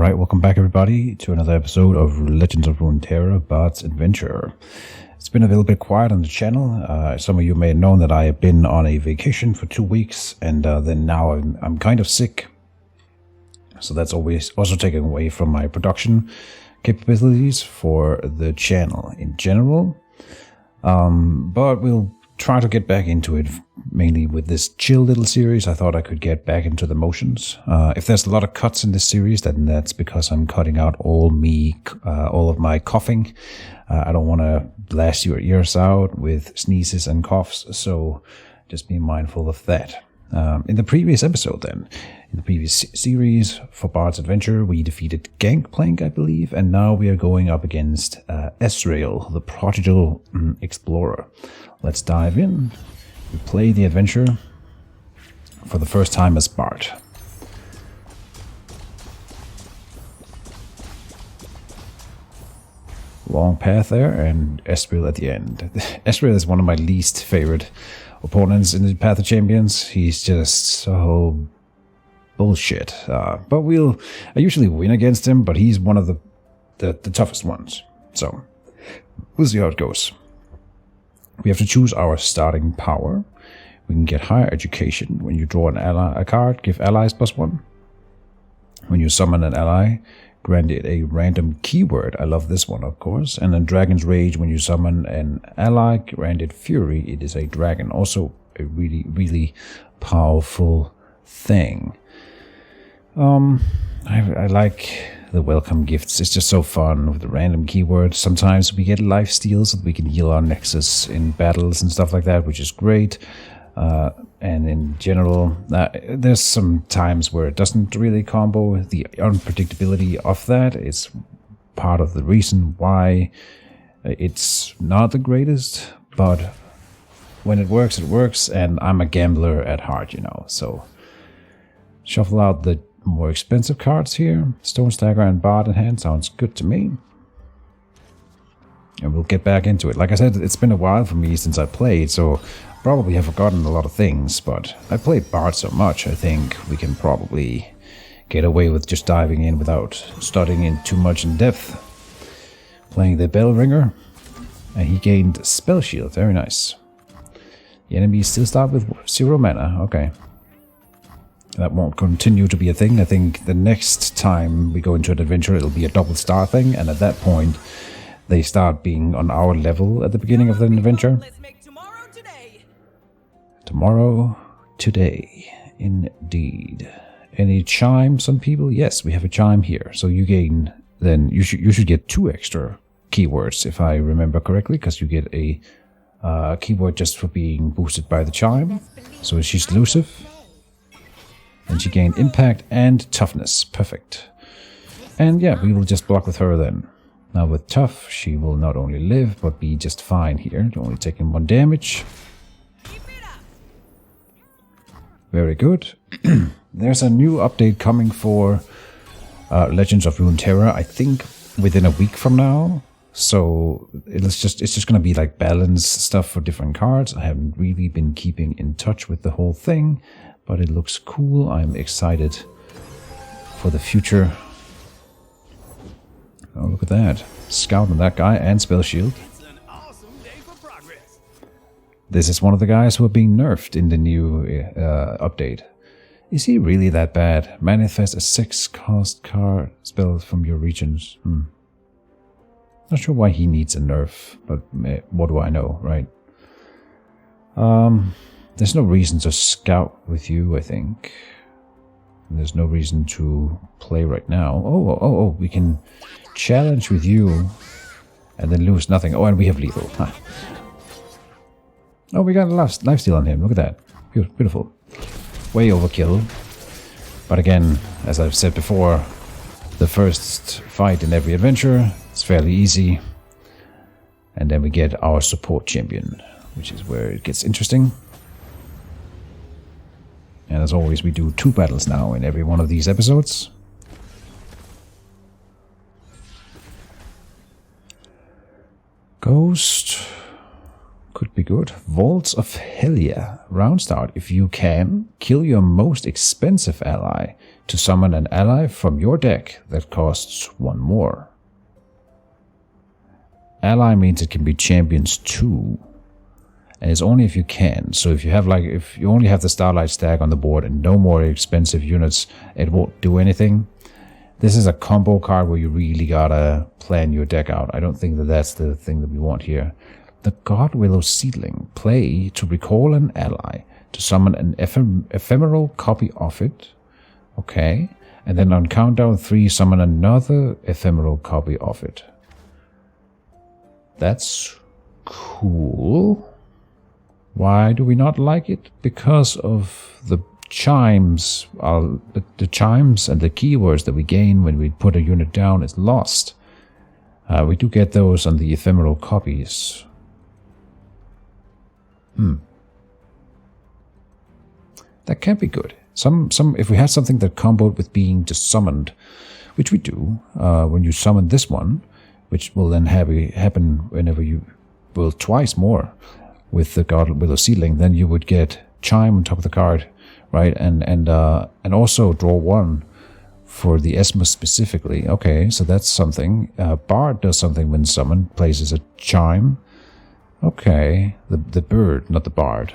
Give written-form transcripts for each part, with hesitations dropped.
Alright, welcome back everybody to another episode of Legends of Runeterra Bard's Adventure. It's been a little bit quiet on the channel. Some of you may have known that I have been on a vacation for 2 weeks, and then now I'm kind of sick. So that's always also taken away from my production capabilities for the channel in general. But we'll try to get back into it, mainly with this chill little series. I thought I could get back into the motions. If there's a lot of cuts in this series, then that's because I'm cutting out all of my coughing. I don't want to blast your ears out with sneezes and coughs, so just be mindful of that. In the previous episode then, in the previous series for Bard's Adventure, we defeated Gangplank, I believe, and now we are going up against Ezreal, the prodigal explorer. Let's dive in. We play the adventure for the first time as Bard. Long path there, and Ezreal at the end. Ezreal is one of my least favorite opponents in the Path of Champions. He's just so bullshit. But I usually win against him, but he's one of the toughest ones. So we'll see how it goes. We have to choose our starting power. We can get higher education. When you draw a card, give allies +1. When you summon an ally, grant it a random keyword. I love this one, of course. And then Dragon's Rage, when you summon an ally, grant it Fury. It is a dragon. Also a really, really powerful thing. I like the welcome gifts. It's just so fun with the random keywords. Sometimes we get life steal so that we can heal our nexus in battles and stuff like that, which is great. And in general, there's some times where it doesn't really combo. The unpredictability of that is part of the reason why it's not the greatest, but when it works, and I'm a gambler at heart, you know. So shuffle out the more expensive cards here. Stone Stagger and Bard in hand sounds good to me. And we'll get back into it. Like I said, it's been a while for me since I played, so probably have forgotten a lot of things, but I played Bard so much, I think we can probably get away with just diving in without studying in too much in depth. Playing the Bell Ringer, and he gained Spell Shield, very nice. The enemies still start with 0 mana, okay. That won't continue to be a thing. I think the next time we go into an adventure, it'll be a double star thing, and at that point, they start being on our level at the beginning of the adventure. Tomorrow, today, indeed. Any chimes on people? Yes, we have a chime here. So you gain, then you should get 2 extra keywords, if I remember correctly, because you get a keyword just for being boosted by the chime. So she's elusive. And she gained impact and toughness. Perfect. And yeah, we will just block with her then. Now with tough, she will not only live, but be just fine here. Only taking 1 damage. Very good. There's a new update coming for Legends of Runeterra, I think within a week from now. So it's just going to be like balance stuff for different cards. I haven't really been keeping in touch with the whole thing, but it looks cool. I'm excited for the future. Oh, look at that. Scout on that guy and Spell Shield. This is one of the guys who are being nerfed in the new update. Is he really that bad? Manifest a 6-cost card spell from your regions. Not sure why he needs a nerf, but what do I know, right? There's no reason to scout with you, I think. There's no reason to play right now. Oh, we can challenge with you and then lose nothing. Oh, and we have lethal. Huh. Oh, we got a life steal on him. Look at that. Beautiful. Way overkill. But again, as I've said before, the first fight in every adventure is fairly easy. And then we get our support champion, which is where it gets interesting. And as always, we do 2 battles now in every one of these episodes. Ghost. could be good. Vaults of Helia. Round start. If you can, kill your most expensive ally to summon an ally from your deck that costs 1 more. Ally means it can be champions too. And it's only if you can. So if you have if you only have the Starlight Stag on the board and no more expensive units, it won't do anything. This is a combo card where you really gotta plan your deck out. I don't think that that's the thing that we want here. The Godwillow Seedling. Play to recall an ally, to summon an ephemeral copy of it. Okay. And then on countdown 3, summon another ephemeral copy of it. That's cool. Why do we not like it? Because of the chimes. The chimes and the keywords that we gain when we put a unit down is lost. We do get those on the ephemeral copies. That can be good. If we had something that comboed with being just summoned, which we do, when you summon this one, which will then happen whenever you will twice more with the Godwillow Seedling, then you would get Chime on top of the card, right? And also draw 1 for the Esmus specifically. Okay, so that's something. Bard does something when summoned, places a Chime. Okay, the bird, not the Bard.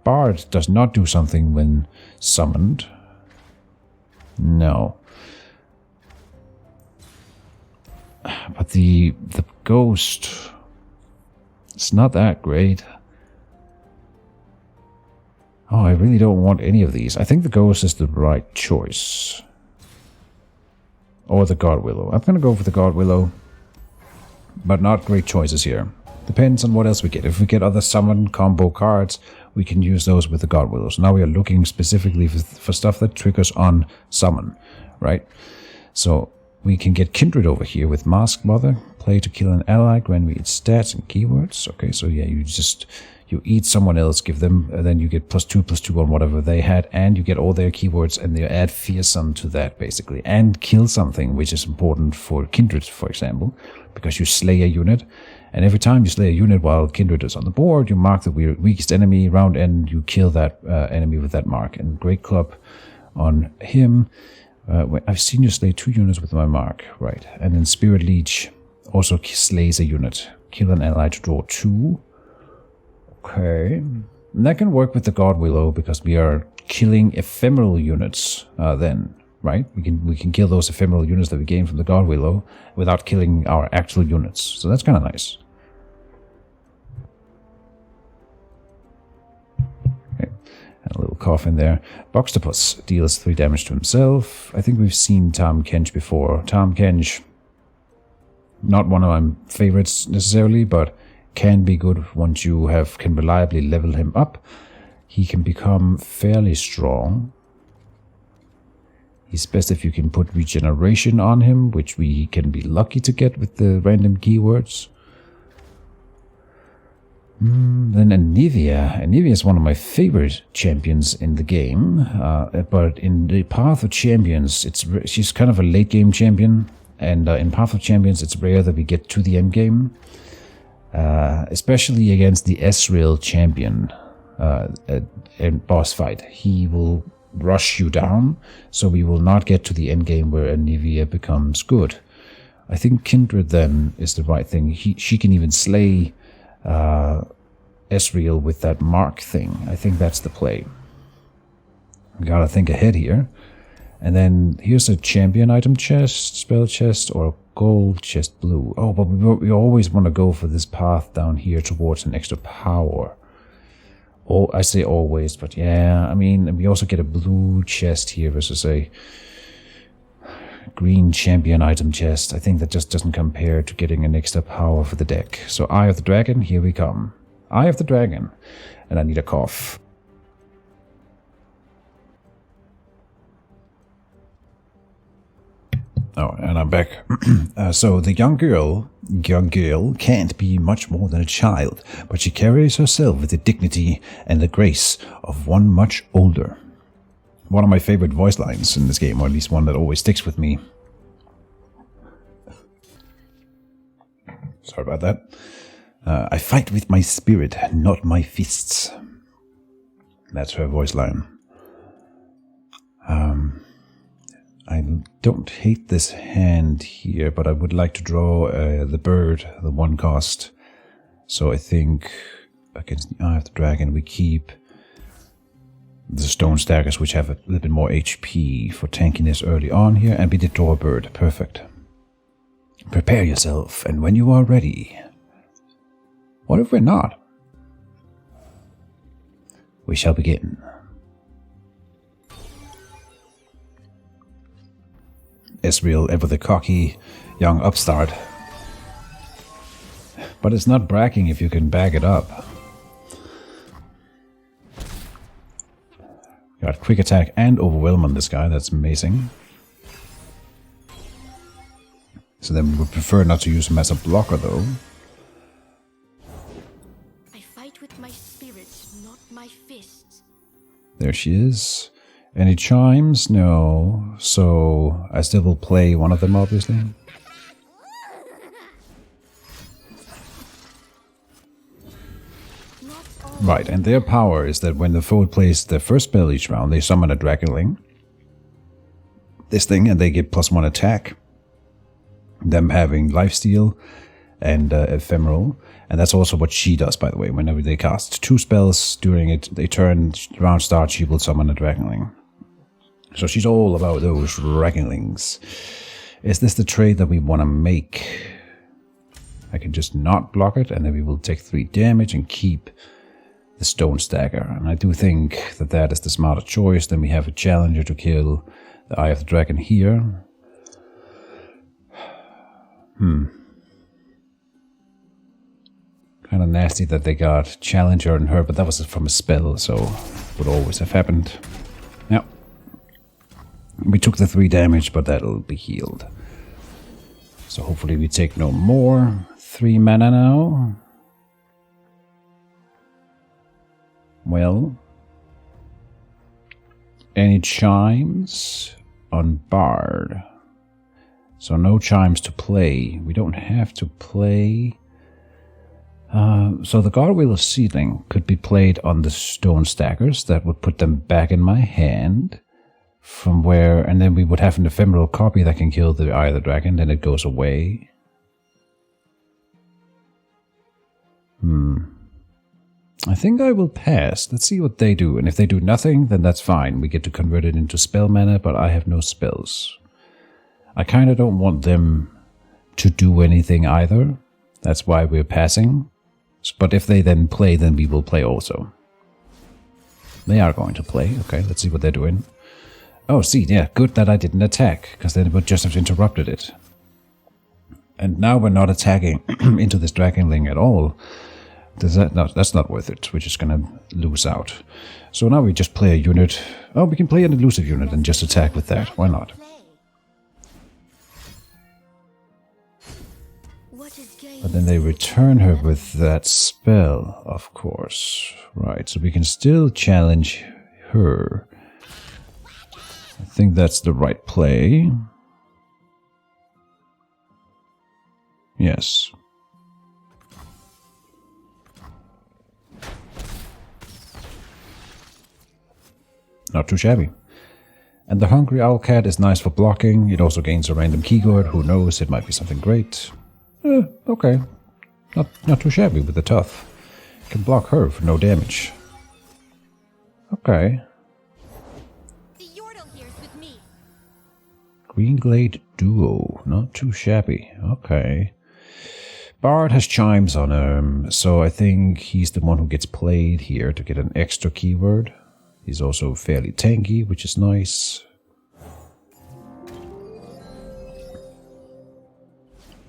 Bard does not do something when summoned. No. But the ghost, it's not that great. Oh, I really don't want any of these. I think the ghost is the right choice. Or the Godwillow. I'm going to go for the Godwillow. But not great choices here. Depends on what else we get. If we get other summon combo cards, we can use those with the Godwillow. So now we are looking specifically for stuff that triggers on summon, right? So we can get Kindred over here with Mask Mother. Play to kill an ally, grant me its stats and keywords. Okay, so yeah, you eat someone else, give them, then you get +2/+2 on whatever they had, and you get all their keywords, and you add Fearsome to that, basically. And kill something, which is important for Kindred, for example, because you slay a unit, and every time you slay a unit while Kindred is on the board, you mark the weakest enemy, round end, you kill that enemy with that mark. And Great Club on him. I've seen you slay 2 units with my mark, right. And then Spirit Leech also slays a unit. Kill an ally to draw 2. Okay. And that can work with the Godwillow because we are killing ephemeral units then, right? We can kill those ephemeral units that we gain from the Godwillow without killing our actual units. So that's kind of nice. A little cough in there. Boxtopus deals 3 damage to himself. I think we've seen Tahm Kench before. Tahm Kench, not one of my favorites necessarily, but can be good once you can reliably level him up. He can become fairly strong. He's best if you can put regeneration on him, which we can be lucky to get with the random keywords. Then Anivia. Anivia is one of my favorite champions in the game, but in the Path of Champions, she's kind of a late game champion, and in Path of Champions, it's rare that we get to the end game, especially against the Ezreal champion in boss fight. He will rush you down, so we will not get to the end game where Anivia becomes good. I think Kindred then is the right thing. She can even slay Ezreal with that mark thing. I think that's the play. We gotta think ahead here. And then here's a champion item chest, spell chest, or gold chest blue. Oh, but we always want to go for this path down here towards an extra power. Oh, I say always, but yeah, I mean, we also get a blue chest here versus a green champion item chest. I think that just doesn't compare to getting an extra power for the deck. So Eye of the Dragon, here we come. Eye of the Dragon. And I need a cough. Oh, and I'm back. So the young girl can't be much more than a child, but she carries herself with the dignity and the grace of one much older. One of my favorite voice lines in this game, or at least one that always sticks with me. Sorry about that. I fight with my spirit, not my fists. That's her voice line. I don't hate this hand here, but I would like to draw the bird, the 1 cost. So I think against the Eye of the Dragon we keep the Stone Staggers, which have a little bit more HP for tankiness early on here, and we did draw a bird. Perfect. Prepare yourself, and when you are ready... What if we're not? We shall begin. Ezreal, ever the cocky young upstart. But it's not bragging if you can back it up. Got quick attack and overwhelm on this guy, that's amazing. So then we would prefer not to use him as a blocker though. I fight with my spirit, not my fists. There she is. Any chimes? No. So I still will play one of them, obviously. Right, and their power is that when the foe plays their first spell each round, they summon a Dragonling. This thing, and they get +1 attack. Them having lifesteal and ephemeral. And that's also what she does, by the way. Whenever they cast 2 spells during a turn, round start, she will summon a Dragonling. So she's all about those Dragonlings. Is this the trade that we want to make? I can just not block it, and then we will take 3 damage and keep the Stone Stagger. And I do think that that is the smarter choice. Then we have a challenger to kill the Eye of the Dragon here. Kind of nasty that they got challenger on her, but that was from a spell, so it would always have happened. Now, we took the 3 damage, but that'll be healed. So hopefully we take no more. 3 mana now. Well, any chimes on Bard? So no chimes to play. We don't have to play. So the Godwheel of Seedling could be played on the Stone Staggers. That would put them back in my hand. From where, and then we would have an ephemeral copy that can kill the Eye of the Dragon, then it goes away. I think I will pass. Let's see what they do. And if they do nothing, then that's fine. We get to convert it into spell mana, but I have no spells. I kind of don't want them to do anything either. That's why we're passing. But if they then play, then we will play also. They are going to play. Okay, let's see what they're doing. Oh, see, yeah, good that I didn't attack, because then it would just have interrupted it. And now we're not attacking into this Dragonling at all. No, that's not worth it. We're just gonna lose out. So now we just play a unit. Oh, we can play an elusive unit and just attack with that. Why not? But then they return her with that spell, of course. Right, so we can still challenge her. I think that's the right play. Yes. Not too shabby. And the Hungry Owlcat is nice for blocking. It also gains a random keyword. Who knows, it might be something great. Okay. Not too shabby with the tough. Can block her for no damage. Okay. Greenglade Duo. Not too shabby. Okay. Bard has chimes on him, so I think he's the one who gets played here to get an extra keyword. He's also fairly tanky, which is nice.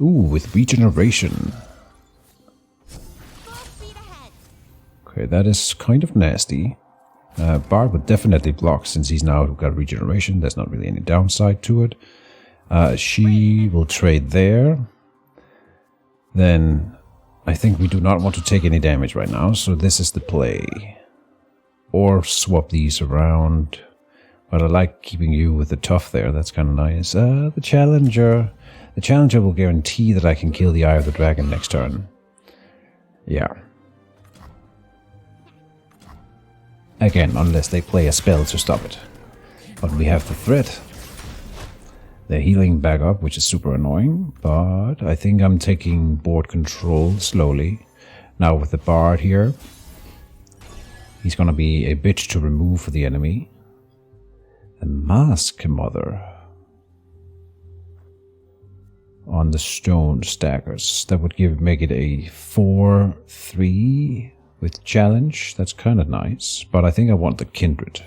Ooh, with regeneration. Okay, that is kind of nasty. Bard would definitely block since he's now got regeneration. There's not really any downside to it. She will trade there. Then I think we do not want to take any damage right now, so this is the play. Or swap these around. But I like keeping you with the tough there. That's kind of nice. The Challenger. The Challenger will guarantee that I can kill the Eye of the Dragon next turn. Yeah. Again, unless they play a spell to stop it. But we have the threat. They're healing back up, which is super annoying, but I think I'm taking board control slowly. Now with the bard here, he's gonna be a bitch to remove for the enemy. The Mask Mother on the stone stackers. That would make it a 4-3 with challenge. That's kind of nice, but I think I want the Kindred.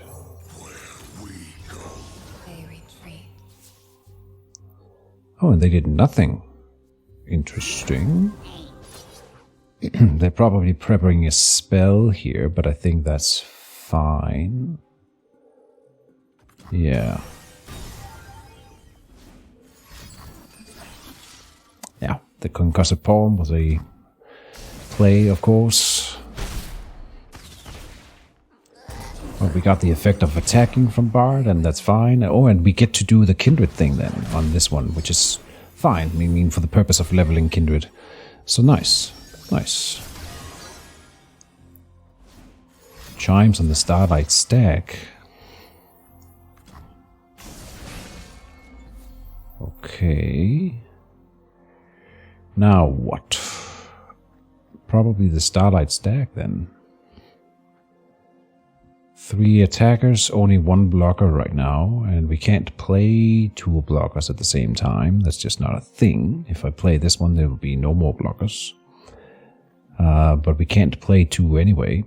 Oh, and they did nothing. Interesting. They're probably preparing a spell here, but I think that's fine. Yeah. Yeah, the concussive palm was a play, of course. Well, we got the effect of attacking from Bard, and that's fine. Oh, and we get to do the Kindred thing then on this one, which is fine. I mean, for the purpose of leveling Kindred. So nice. Nice. Chimes on the Starlight stack. Okay. Now what? Probably the Starlight stack then. 3 attackers, only 1 blocker right now, and we can't play 2 blockers at the same time. That's just not a thing. If I play this one, there will be no more blockers. But we can't play 2 anyway.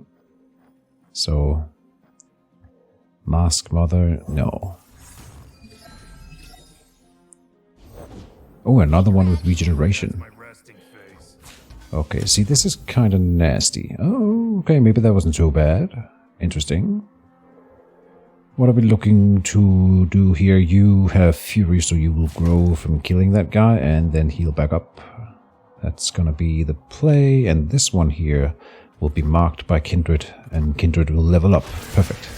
So, Mask Mother, no. Oh, another one with regeneration. Okay, see, this is kind of nasty. Oh, okay, maybe that wasn't so bad. Interesting. What are we looking to do here? You have Fury, so you will grow from killing that guy and then heal back up. That's gonna be the play, and this one here will be marked by Kindred, and Kindred will level up. Perfect.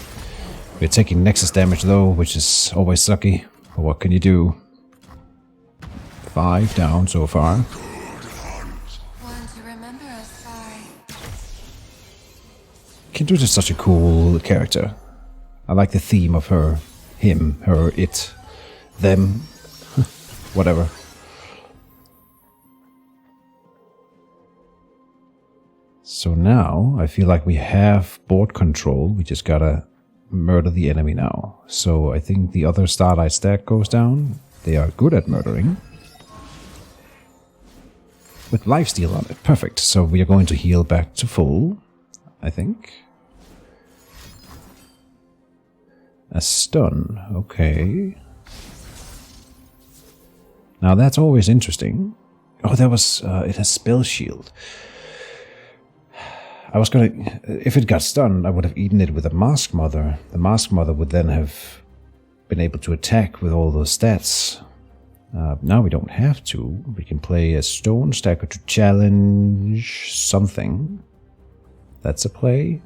We're taking Nexus damage though, which is always sucky. But what can you do? 5 down so far. Kindred is such a cool character. I like the theme of her, him, her, it, them, whatever. So now, I feel like we have board control. We just gotta murder the enemy now. So I think the other Starlight stack goes down. They are good at murdering. With lifesteal on it. Perfect. So we are going to heal back to full, I think. A stun. Okay. Now that's always interesting. Oh, that was... it has spell shield. I was gonna... If it got stunned, I would have eaten it with a Mask Mother. The Mask Mother would then have been able to attack with all those stats. Now we don't have to. We can play a Stone Stacker to challenge something. That's a play.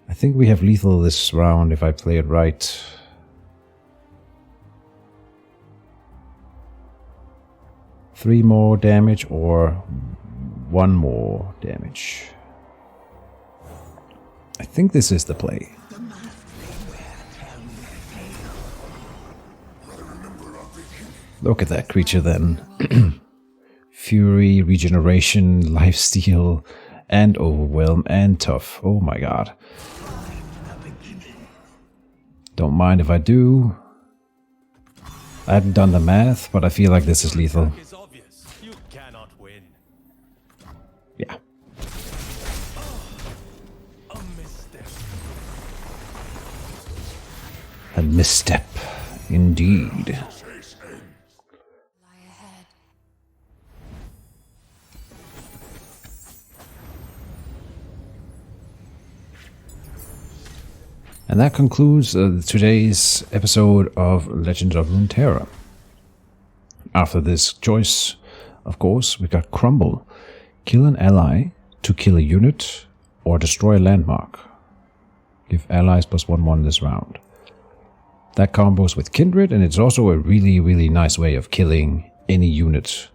I think we have lethal this round if I play it right. Three more damage or 1 more damage. I think this is the play. Look at that creature then. Fury, regeneration, lifesteal, and overwhelm, and tough. Oh my god. Don't mind if I do. I haven't done the math, but I feel like this is lethal. Yeah. A misstep, indeed. And that concludes today's episode of Legends of Runeterra. After this choice, of course, we got Crumble. Kill an ally to kill a unit or destroy a landmark. Give allies +1/1 this round. That combos with Kindred, and it's also a really, really nice way of killing any unit,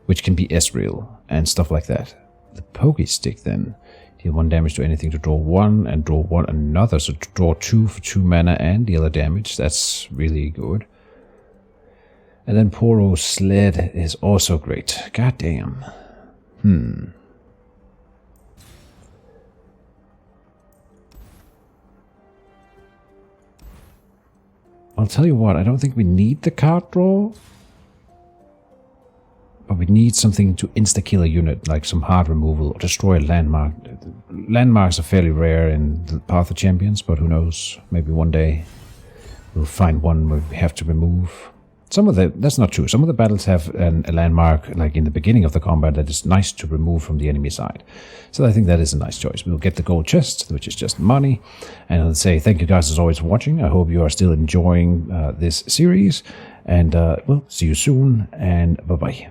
which can be Ezreal. and stuff like that. The pokey stick then. Deal 1 damage to anything to draw 1 and draw 1 another. So to draw 2 for 2 mana and deal a damage. That's really good. And then Poro Sled is also great. God damn. I'll tell you what, I don't think we need the card draw. But we need something to insta-kill a unit, like some hard removal or destroy a landmark. Landmarks are fairly rare in the Path of Champions, but who knows? Maybe one day we'll find one where we have to remove. That's not true. Some of the battles have a landmark, like in the beginning of the combat, that is nice to remove from the enemy side. So I think that is a nice choice. We'll get the gold chest, which is just money. And I'll say thank you guys as always for watching. I hope you are still enjoying this series. And we'll see you soon, and bye-bye.